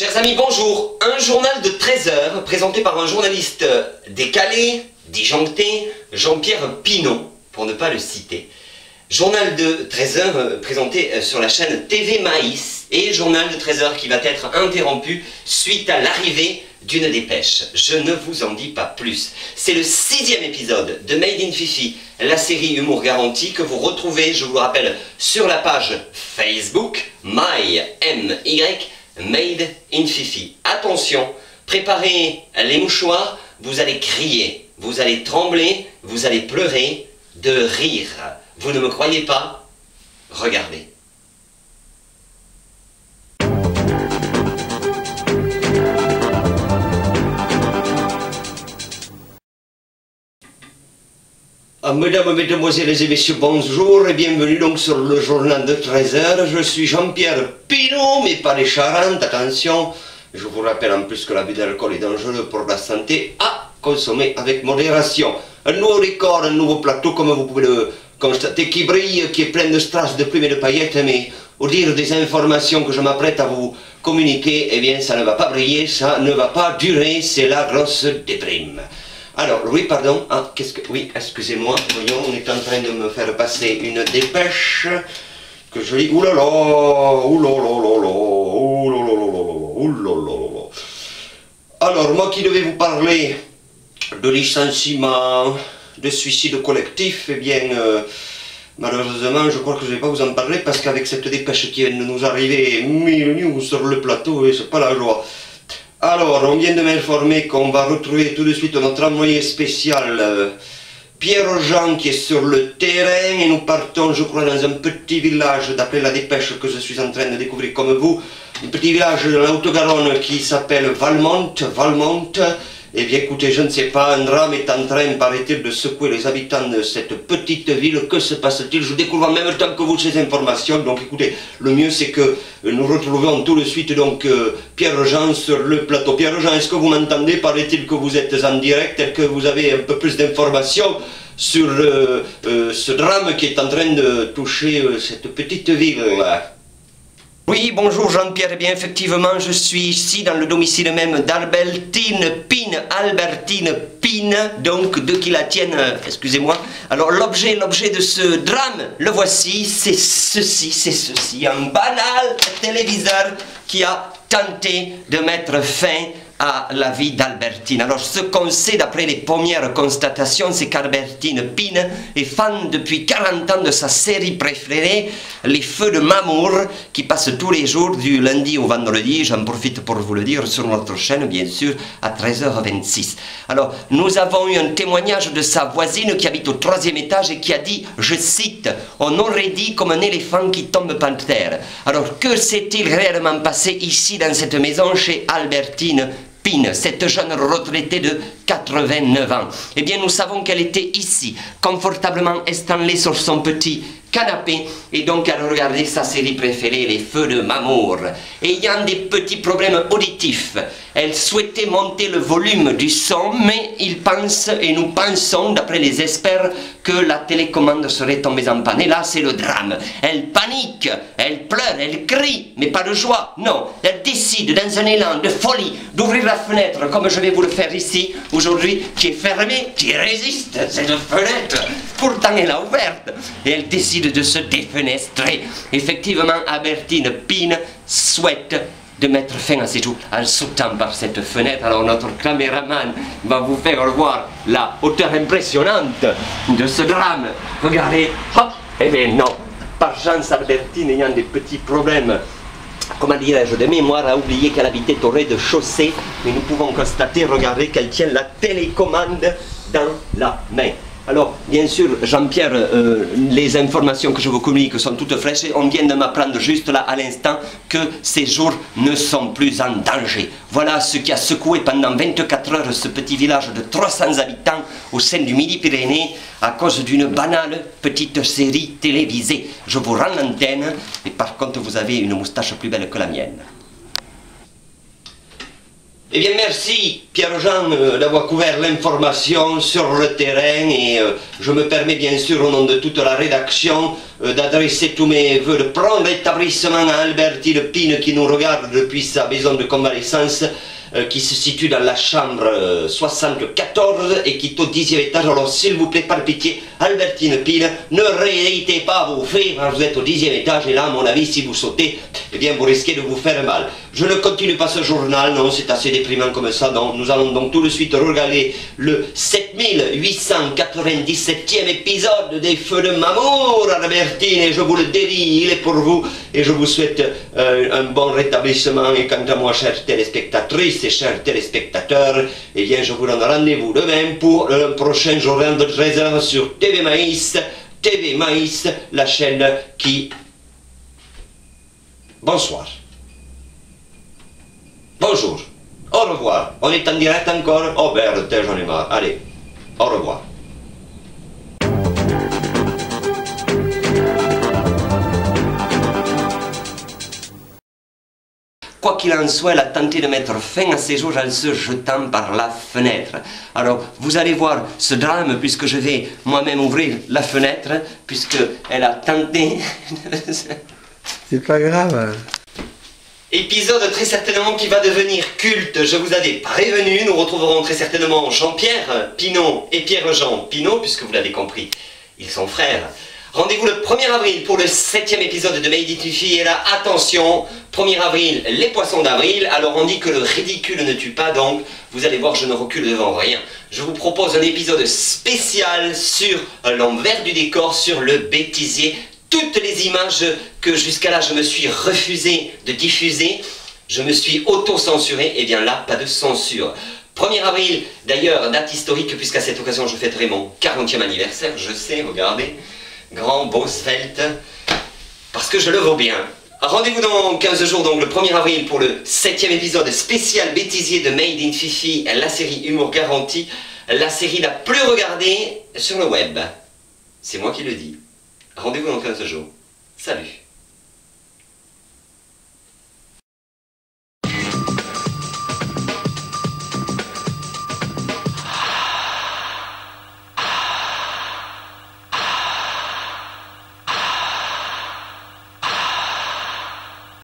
Chers amis, bonjour. Un journal de 13 heures présenté par un journaliste décalé, disjoncté, Jean-Pierre Pinon, pour ne pas le citer. Journal de 13 heures présenté sur la chaîne TV Maïs et journal de 13 heures qui va être interrompu suite à l'arrivée d'une dépêche. Je ne vous en dis pas plus. C'est le 6e épisode de Made in Fifi, la série humour garanti que vous retrouvez, je vous le rappelle, sur la page Facebook My Made in Fifi. Attention, préparez les mouchoirs, vous allez crier, vous allez trembler, vous allez pleurer de rire. Vous ne me croyez pas? Regardez. Mesdames, Mesdemoiselles et Messieurs, bonjour et bienvenue donc sur le journal de 13 heures. Je suis Jean-Pierre Pinon, mais pas les Charentes, attention. Je vous rappelle en plus que l'abus d'alcool est dangereux pour la santé, à consommer avec modération. Un nouveau décor, un nouveau plateau, comme vous pouvez le constater, qui brille, qui est plein de strass, de plumes et de paillettes, mais au dire des informations que je m'apprête à vous communiquer, eh bien ça ne va pas briller, ça ne va pas durer, c'est la grosse déprime. Alors, oui, pardon, oui, excusez-moi, voyons, on est en train de me faire passer une dépêche que je lis, oulala, oulala, oulala. Alors, moi qui devais vous parler de licenciement, de suicide collectif, eh bien, malheureusement, je crois que je ne vais pas vous en parler parce qu'avec cette dépêche qui vient de nous arriver, 1000 news sur le plateau, et c'est pas la joie. Alors, on vient de m'informer qu'on va retrouver tout de suite notre envoyé spécial, Pierre-Jean, qui est sur le terrain, et nous partons, je crois, dans un petit village, d'après la dépêche que je suis en train de découvrir comme vous, un petit village de la Haute-Garonne qui s'appelle Valmont. Eh bien écoutez, je ne sais pas, un drame est en train, paraît-il, de secouer les habitants de cette petite ville. Que se passe-t-il? Je découvre en même temps que vous ces informations, donc écoutez, le mieux c'est que nous retrouvons tout de suite donc Pierre-Jean sur le plateau. Pierre-Jean, est-ce que vous m'entendez? Paraît-il que vous êtes en direct, est-ce que vous avez un peu plus d'informations sur ce drame qui est en train de toucher cette petite ville? Oui, bonjour Jean-Pierre, eh bien effectivement je suis ici dans le domicile même d'Albertine Pine, donc de qui la tiennent, excusez-moi. Alors l'objet de ce drame, le voici, c'est ceci, un banal téléviseur qui a tenté de mettre fin à la vie d'Albertine. Alors ce qu'on sait d'après les premières constatations, c'est qu'Albertine Pine est fan depuis 40 ans de sa série préférée, Les Feux de Mamour, qui passe tous les jours du lundi au vendredi, j'en profite pour vous le dire, sur notre chaîne bien sûr, à 13h26. Alors nous avons eu un témoignage de sa voisine qui habite au 3e étage et qui a dit, je cite, « On aurait dit comme un éléphant qui tombe par terre ». Alors que s'est-il réellement passé ici dans cette maison chez Albertine Pine, cette jeune retraitée de 89 ans? Eh bien, nous savons qu'elle était ici, confortablement installée sur son petit canapé, et donc elle regardait sa série préférée, Les Feux de Mamour. Ayant des petits problèmes auditifs, elle souhaitait monter le volume du son, mais il pense, et nous pensons, d'après les experts, que la télécommande serait tombée en panne. Et là, c'est le drame. Elle panique, elle pleure, elle crie, mais pas de joie, non. Elle décide, dans un élan de folie, d'ouvrir la fenêtre, comme je vais vous le faire ici, aujourd'hui, qui est fermée, qui résiste, cette fenêtre. Pourtant, elle a ouverte. Et elle décide de se défenestrer. Effectivement, Albertine Pine souhaite de mettre fin à ses jours en sautant par cette fenêtre. Alors notre caméraman va vous faire voir la hauteur impressionnante de ce drame. Regardez, hop, eh bien non, par chance Albertine ayant des petits problèmes, comment dirais-je, de mémoire, a oublié qu'elle habitait au rez-de-chaussée, mais nous pouvons constater, regardez, qu'elle tient la télécommande dans la main. Alors, bien sûr, Jean-Pierre, les informations que je vous communique sont toutes fraîches. On vient de m'apprendre juste là, à l'instant, que ces jours ne sont plus en danger. Voilà ce qui a secoué pendant 24 heures ce petit village de 300 habitants au sein du Midi-Pyrénées à cause d'une banale petite série télévisée. Je vous rends l'antenne, et par contre, vous avez une moustache plus belle que la mienne. Eh bien merci Pierre-Jean d'avoir couvert l'information sur le terrain et je me permets bien sûr au nom de toute la rédaction d'adresser tous mes vœux de prompt rétablissement à Albertine Pine qui nous regarde depuis sa maison de convalescence qui se situe dans la chambre 74 et qui est au 10e étage. Alors s'il vous plaît, par pitié, Albertine Pine, ne réitez pas vos faits, vous êtes au 10e étage et là, à mon avis, si vous sautez, eh bien vous risquez de vous faire mal. Je ne continue pas ce journal, non, c'est assez déprimant comme ça, donc nous allons donc tout de suite regarder le 7897e épisode des Feux de Mamour, Albertine, et je vous le dédie, il est pour vous, et je vous souhaite un bon rétablissement, et quant à moi, chères téléspectatrices et chers téléspectateurs, eh bien je vous donne rendez-vous demain pour le prochain journal de 13h sur TV Maïs, la chaîne qui... Bonsoir. Bonjour. Au revoir. On est en direct encore. Oh merde, j'en ai marre. Allez, au revoir. Quoi qu'il en soit, elle a tenté de mettre fin à ses jours en se jetant par la fenêtre. Alors, vous allez voir ce drame, puisque je vais moi-même ouvrir la fenêtre, puisqu'elle a tenté... C'est pas grave. Épisode très certainement qui va devenir culte, je vous avais prévenu, nous retrouverons très certainement Jean-Pierre Pinon et Pierre-Jean Pinon, puisque vous l'avez compris, ils sont frères. Rendez-vous le 1er avril pour le 7e épisode de Made in Fifi, et là, attention, 1er avril, les poissons d'avril, alors on dit que le ridicule ne tue pas, donc vous allez voir, je ne recule devant rien. Je vous propose un épisode spécial sur l'envers du décor, sur le bêtisier. Toutes les images que jusqu'à là je me suis refusé de diffuser, je me suis auto-censuré, et bien là, pas de censure. 1er avril, d'ailleurs, date historique, puisqu'à cette occasion je fêterai mon 40e anniversaire, je sais, regardez, grand, beau, svelte, parce que je le vaux bien. Rendez-vous dans 15 jours, donc le 1er avril, pour le 7e épisode spécial bêtisier de Made in Fifi, la série Humour Garanti, la série la plus regardée sur le web. C'est moi qui le dis. Rendez-vous dans 15 jours. Salut.